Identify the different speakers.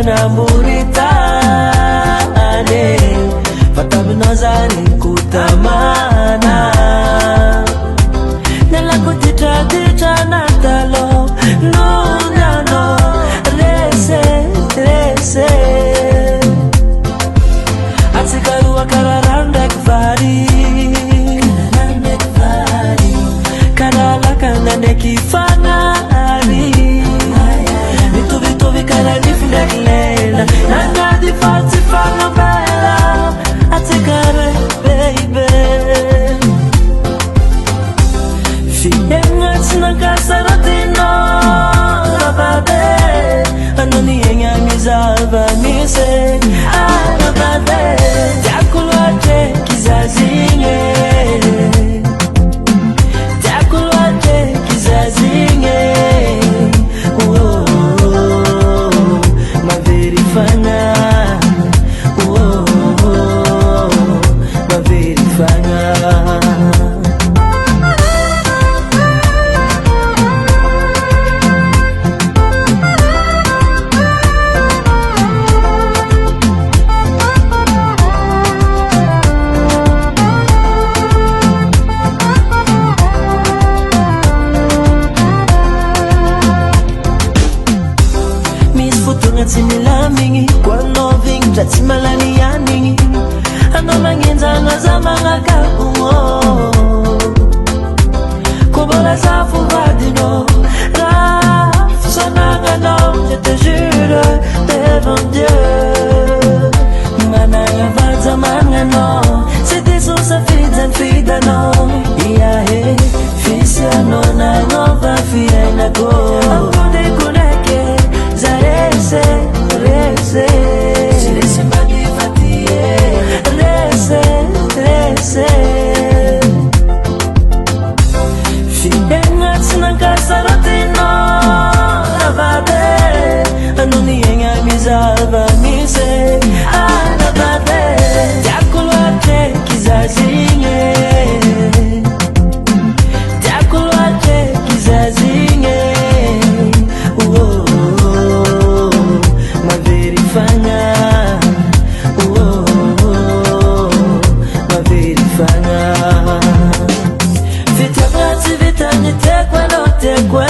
Speaker 1: na muritane fatabinazani kutamana nela kutita tita natalo no no no rese atikaru akararanda kvari kanala kanande kifanari vitu vikala nifundakilela nanga difati fanga bela atikare baby fiyenga tinaka saratino rabade anoni yenga mizaba mise rabade takulwaje kizazinge Tinila mingi kwa noving tatimala ya ningi ano mangenza nazamanga kabumo kobola safu vadino la sonanga no je te jure devant Dieu mananga vaza mangano c'était sur sa fida no yeah hey fisia no na nova fiena go Zaba mise anabade takulwaje kizazinge maverifanya maverifanya vitabati vitanitekwa notekwa